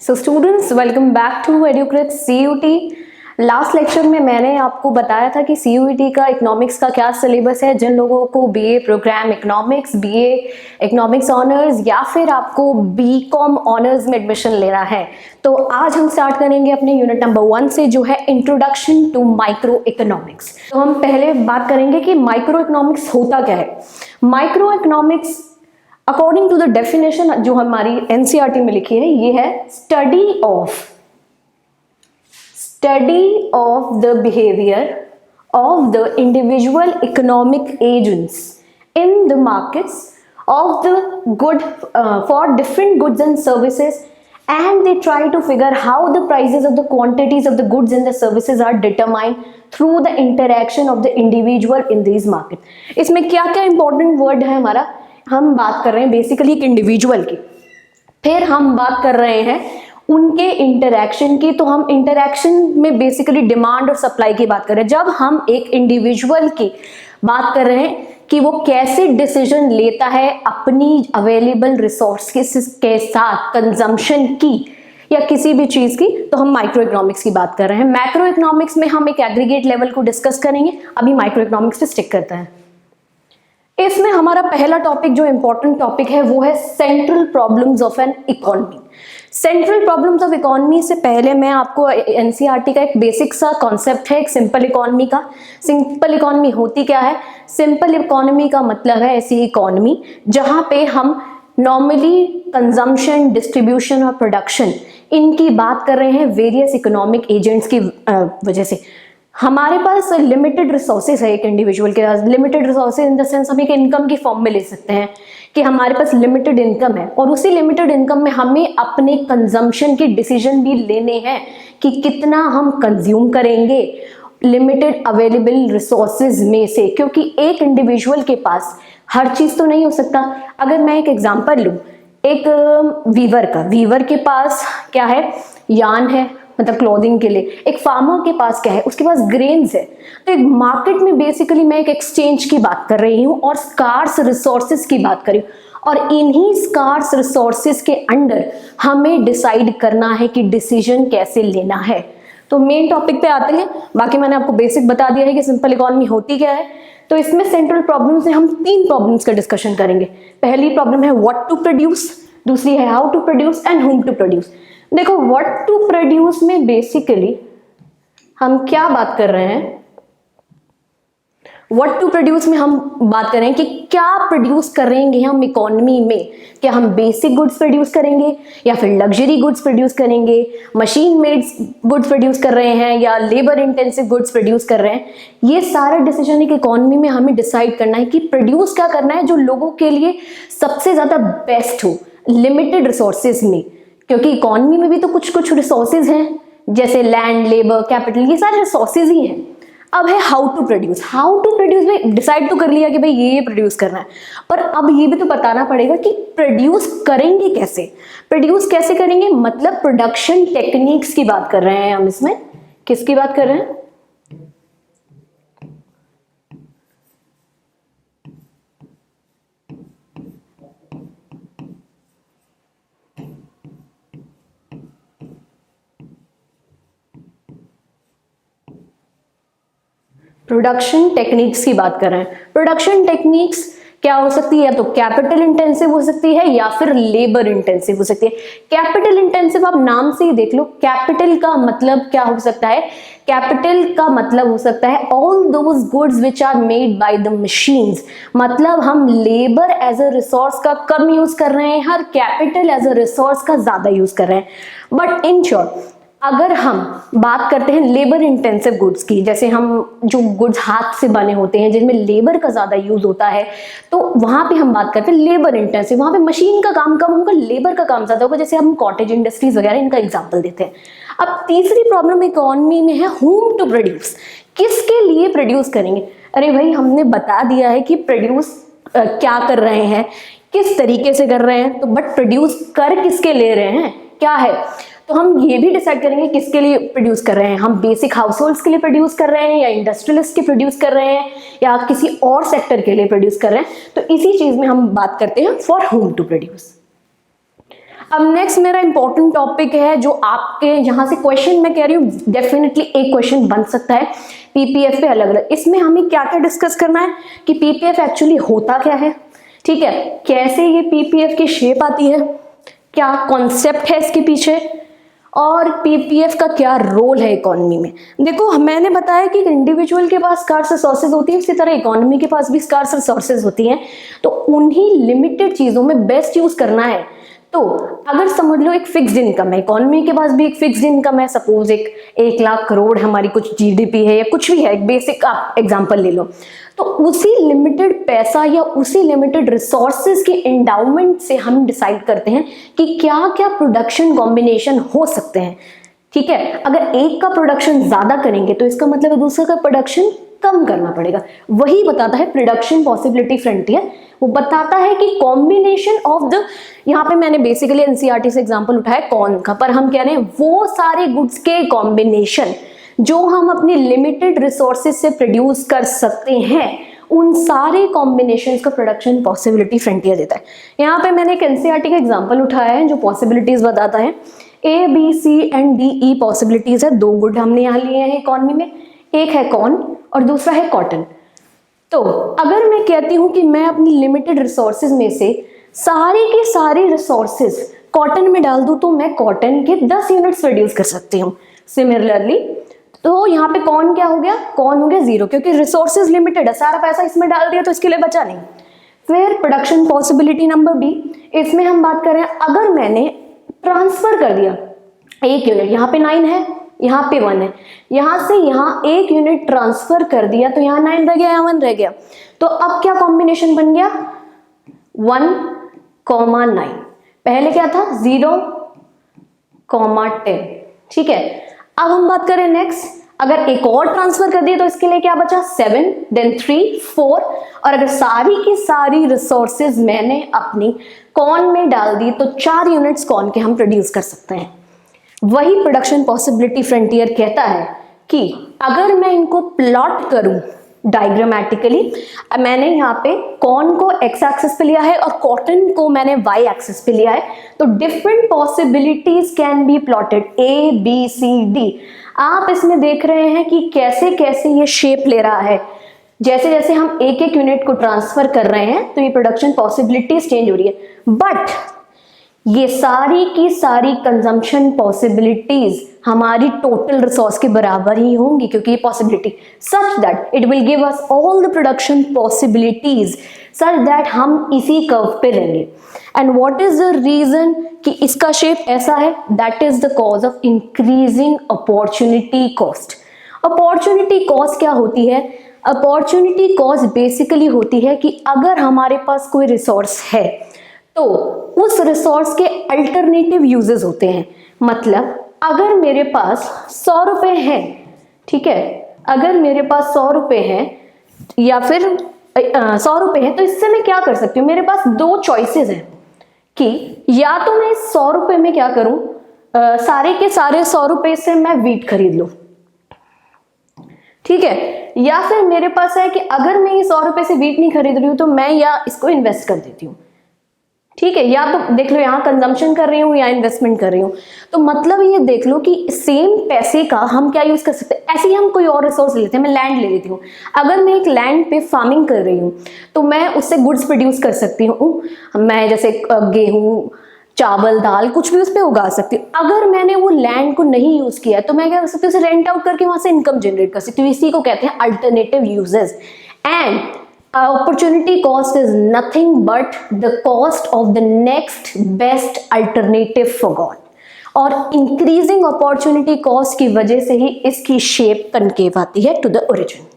So students, welcome back to Educrate CUT। Last lecture में मैंने आपको बताया था कि CUT का इकोनॉमिक्स का क्या सिलेबस है। जिन लोगों को BA program economics, BA economics honours या फिर आपको BCom ऑनर्स में एडमिशन लेना है, तो आज हम स्टार्ट करेंगे अपने यूनिट नंबर 1 से, जो है इंट्रोडक्शन टू माइक्रो इकोनॉमिक्स। तो हम पहले बात करेंगे कि माइक्रो इकोनॉमिक्स होता क्या है। Micro economics according to the definition जो हमारी NCERT में लिखी है, ये है study of the behaviour of the individual economic agents in the markets of the good for different goods and services, and they try to figure how the prices of the quantities of the goods and the services are determined through the interaction of the individual in these market। इसमें क्या क्या important word है हमारा, हम बात कर रहे हैं बेसिकली एक इंडिविजुअल की, फिर हम बात कर रहे हैं उनके इंटरैक्शन की। तो हम इंटरैक्शन में बेसिकली डिमांड और सप्लाई की बात कर रहे हैं। जब हम एक इंडिविजुअल की बात कर रहे हैं कि वो कैसे डिसीजन लेता है अपनी अवेलेबल रिसोर्स के साथ कंजम्पशन की या किसी भी चीज की, तो हम माइक्रो इकोनॉमिक्स की बात कर रहे हैं। मैक्रो इकोनॉमिक्स में हम एक एग्रीगेट लेवल को डिस्कस करेंगे, अभी माइक्रो इकोनॉमिक्स पे स्टिक करते हैं। इसमें हमारा पहला टॉपिक जो इंपॉर्टेंट टॉपिक है वो है central problems of an economy. Central problems of economy से पहले मैं आपको NCERT का एक बेसिक सा कॉन्सेप्ट है एक सिंपल इकोनॉमी का। सिंपल इकोनॉमी होती क्या है? सिंपल इकोनॉमी का मतलब है ऐसी इकोनॉमी जहां पे हम नॉर्मली कंजम्पशन, डिस्ट्रीब्यूशन और प्रोडक्शन इनकी बात कर रहे हैं वेरियस इकोनॉमिक एजेंट्स की वजह से। हमारे पास लिमिटेड रिसोर्सेज है, एक इंडिविजुअल के पास limited resources in the sense हम एक इनकम की फॉर्म में ले सकते हैं कि हमारे पास लिमिटेड इनकम है और उसी लिमिटेड इनकम में हमें अपने कंजम्पशन के डिसीजन भी लेने हैं कि कितना हम कंज्यूम करेंगे लिमिटेड अवेलेबल रिसोर्सेज में से, क्योंकि एक इंडिविजुअल के पास हर चीज तो नहीं हो सकता। अगर मैं एक एग्जांपल लूं, एक वीवर के पास क्या है? यार्न है, मतलब क्लोथिंग के लिए। एक फार्मर के पास क्या है? उसके पास ग्रेन्स है। तो एक मार्केट में बेसिकली मैं एक एक्सचेंज की बात कर रही हूँ और स्कार्स रिसोर्सेज की बात कर रही हूँ, और इन्हीं स्कार्स रिसोर्सेज के अंडर हमें डिसाइड करना है कि डिसीजन कैसे लेना है। तो मेन टॉपिक पे आते हैं। बाकी मैंने आपको बेसिक बता दिया है कि सिंपल इकोनॉमी होती क्या है। तो इसमें सेंट्रल प्रॉब्लम्स में हम 3 प्रॉब्लम्स का डिस्कशन करेंगे। पहली प्रॉब्लम है व्हाट टू प्रोड्यूस, दूसरी है how to produce and whom to produce. देखो, व्हाट टू प्रोड्यूस में बेसिकली हम क्या बात कर रहे हैं? व्हाट टू प्रोड्यूस में हम बात कर रहे हैं कि क्या प्रोड्यूस करेंगे हम इकोनॉमी में। क्या हम बेसिक गुड्स प्रोड्यूस करेंगे या फिर लग्जरी गुड्स प्रोड्यूस करेंगे, मशीन मेड गुड्स प्रोड्यूस कर रहे हैं या लेबर इंटेंसिव गुड्स प्रोड्यूस कर रहे हैं। ये सारा डिसीजन एक इकोनॉमी में हमें डिसाइड करना है कि प्रोड्यूस क्या करना है जो लोगों के लिए सबसे ज्यादा बेस्ट हो लिमिटेड रिसोर्सेज में, क्योंकि इकोनॉमी में भी तो कुछ कुछ रिसोर्सेज हैं जैसे लैंड, लेबर, कैपिटल, ये सारे रिसोर्सेज ही हैं। अब है how to produce. How to produce में डिसाइड तो कर लिया कि भाई ये प्रोड्यूस करना है, पर अब ये भी तो बताना पड़ेगा कि प्रोड्यूस करेंगे कैसे। प्रोड्यूस कैसे करेंगे मतलब प्रोडक्शन टेक्निक्स की बात कर रहे हैं हम। इसमें किसकी बात कर रहे हैं? प्रोडक्शन टेक्निक्स की बात कर रहे हैं। प्रोडक्शन टेक्निक्स क्या हो सकती है? या तो कैपिटल इंटेंसिव हो सकती है या फिर लेबर इंटेंसिव हो सकती है। कैपिटल इंटेंसिव आप नाम से ही देख लो, कैपिटल का मतलब क्या हो सकता है? कैपिटल का मतलब हो सकता है all those goods which are made by the machines. मतलब हम लेबर एज अ रिसोर्स का कम यूज कर रहे हैं, हर कैपिटल एज अ रिसोर्स का ज्यादा यूज कर रहे हैं। बट इन शॉर्ट अगर हम बात करते हैं लेबर इंटेंसिव गुड्स की, जैसे हम जो गुड्स हाथ से बने होते हैं जिनमें लेबर का ज्यादा यूज होता है, तो वहां पे हम बात करते हैं लेबर इंटेंसिव। वहां पे मशीन का काम कम होगा, लेबर का काम ज्यादा होगा, जैसे हम कॉटेज इंडस्ट्रीज वगैरह इनका एग्जांपल देते हैं। अब तीसरी प्रॉब्लम इकोनॉमी में है हुम टू प्रोड्यूस। किसके लिए प्रोड्यूस करेंगे? अरे भाई, हमने बता दिया है कि प्रोड्यूस क्या कर रहे हैं, किस तरीके से कर रहे हैं, तो बट प्रोड्यूस कर किसके ले रहे हैं, क्या है? तो हम ये भी डिसाइड करेंगे किसके लिए प्रोड्यूस कर रहे हैं। हम बेसिक हाउस होल्ड्स के लिए प्रोड्यूस कर रहे हैं या इंडस्ट्रियलिस्ट के प्रोड्यूस कर रहे हैं या किसी और सेक्टर के लिए प्रोड्यूस कर रहे हैं। तो इसी चीज में हम बात करते हैं फॉर होम टू प्रोड्यूस। अब नेक्स्ट मेरा इंपॉर्टेंट टॉपिक है जो आपके यहाँ से क्वेश्चन मैं कह रही हूँ डेफिनेटली एक क्वेश्चन बन सकता है पीपीएफ पे अलग अलग। इसमें हमें क्या क्या डिस्कस करना है कि पीपीएफ एक्चुअली होता क्या है, ठीक है, कैसे ये पीपीएफ की शेप आती है, क्या कॉन्सेप्ट है इसके पीछे, और पीपीएफ का क्या रोल है इकोनॉमी में। देखो मैंने बताया कि इंडिविजुअल के पास स्कार्स रिसोर्सेज होती है, इसी तरह इकोनॉमी के पास भी स्कार्स रिसोर्सेज होती हैं, तो उन्हीं लिमिटेड चीजों में बेस्ट यूज करना है। तो अगर समझ लो एक फिक्स्ड इनकम है, इकोनॉमी के पास भी एक फिक्स्ड इनकम है, सपोज 1 लाख करोड़ हमारी कुछ जीडीपी है या कुछ भी है, एक बेसिक आप एग्जांपल ले लो, तो उसी लिमिटेड पैसा या उसी लिमिटेड रिसोर्सेज के एंडाउमेंट से हम डिसाइड करते हैं कि क्या क्या प्रोडक्शन कॉम्बिनेशन हो सकते हैं, ठीक है। अगर एक का प्रोडक्शन ज्यादा करेंगे तो इसका मतलब है दूसरे का प्रोडक्शन कम करना पड़ेगा। वही बताता है प्रोडक्शन पॉसिबिलिटी फ्रंटियर, वो बताता है कि कॉम्बिनेशन ऑफ द, यहाँ पे मैंने बेसिकली एनसीईआरटी से एग्जांपल उठाया कॉर्न का, पर हम कह रहे हैं वो सारे गुड्स के कॉम्बिनेशन जो हम अपनी लिमिटेड रिसोर्सेज से प्रोड्यूस कर सकते हैं, उन सारे कॉम्बिनेशन का प्रोडक्शन पॉसिबिलिटी फ्रंटियर देता है। यहाँ पे मैंने एक एनसीईआरटी का एग्जांपल उठाया है जो पॉसिबिलिटीज बताता है। A B C and D E possibilities है, 2 गुड हमने यहाँ लिए हैं इकोनॉमी में, एक है कॉर्न और दूसरा है कॉटन। तो अगर मैं कहती हूं कि मैं अपनी लिमिटेड रिसोर्सेज में से सारे के सारे रिसोर्सेज कॉटन में डाल दूं तो मैं कॉटन के 10 यूनिट्स प्रोड्यूस कर सकती हूँ। सिमिलरली तो यहाँ पे कॉर्न क्या हो गया, कॉर्न हो गया 0, क्योंकि रिसोर्सेज लिमिटेड है, सारा पैसा इसमें डाल दिया तो इसके लिए बचा नहीं। फिर प्रोडक्शन पॉसिबिलिटी नंबर बी, इसमें हम बात कर रहे हैं अगर मैंने ट्रांसफर कर दिया 1 यूनिट, यहाँ पे 9 है, यहाँ पे 1 है, यहाँ से यहाँ 1 यूनिट ट्रांसफर कर दिया तो यहाँ 9 रह गया, यहाँ 1 रह गया, तो अब क्या कॉम्बिनेशन बन गया 1,9। पहले क्या था 0,10, ठीक है। अब हम बात करें नेक्स्ट, अगर एक और ट्रांसफर कर दिया तो इसके लिए क्या बचा 7, देन 3, 4, और अगर सारी की सारी रिसोर्सेज मैंने अपनी कॉर्न में डाल दी तो 4 यूनिट्स कॉर्न के हम प्रोड्यूस कर सकते हैं। वही प्रोडक्शन पॉसिबिलिटी फ्रंटियर कहता है कि अगर मैं इनको प्लॉट करूं डायग्रामेटिकली, मैंने यहाँ पे कॉर्न को एक्स एक्सिस पे लिया है और कॉटन को मैंने वाई एक्सिस पे लिया है, तो different possibilities can be plotted A B C D. आप इसमें देख रहे हैं कि कैसे कैसे ये शेप ले रहा है, जैसे जैसे हम एक एक यूनिट को ट्रांसफर कर रहे हैं तो ये प्रोडक्शन पॉसिबिलिटीज चेंज हो रही है, बट ये सारी की सारी कंजम्पशन पॉसिबिलिटीज हमारी टोटल रिसोर्स के बराबर ही होंगी, क्योंकि ये possibility such that it will give us all the production possibilities such that हम इसी कर्व पे रहेंगे। And what is the reason कि इसका शेप ऐसा है, that is the cause of increasing opportunity cost. Opportunity cost क्या होती है? अपॉर्चुनिटी कॉस्ट बेसिकली होती है कि अगर हमारे पास कोई रिसोर्स है तो उस रिसोर्स के अल्टरनेटिव यूजेस होते हैं। मतलब अगर मेरे पास 100 रुपए हैं, ठीक है, अगर मेरे पास 100 रुपए हैं या फिर 100 रुपए हैं, तो इससे मैं क्या कर सकती हूँ, मेरे पास 2 चॉइसेस हैं कि या तो मैं 100 रुपए में क्या करूं, सारे के सारे 100 रुपए से मैं वीट खरीद लूं, ठीक है, या फिर मेरे पास है कि अगर मैं ये 100 रुपए से वीट नहीं खरीद रही हूं तो मैं या इसको इन्वेस्ट कर देती हूँ, ठीक है, या तो देख लो यहाँ कंजम्पशन कर रही हूँ या इन्वेस्टमेंट कर रही हूँ। तो मतलब ये देख लो कि सेम पैसे का हम क्या यूज कर सकते हैं। ऐसे ही हम कोई और रिसोर्स लेते हैं, मैं लैंड ले लेती हूँ, अगर मैं एक लैंड पे फार्मिंग कर रही हूँ तो मैं उससे गुड्स प्रोड्यूस कर सकती हूँ, मैं जैसे गेहूँ, चावल, दाल कुछ भी उस पर उगा सकती हूँ। अगर मैंने वो लैंड को नहीं यूज किया तो मैं क्या कर सकती हूँ, उसे रेंट आउट करके वहां से इनकम जनरेट कर सकती हूँ। इसी को कहते हैं alternative uses. And opportunity cost is nothing but the cost of the next best alternative forgone, और increasing opportunity cost की वजह से ही इसकी शेप कनकेव आती है to the origin।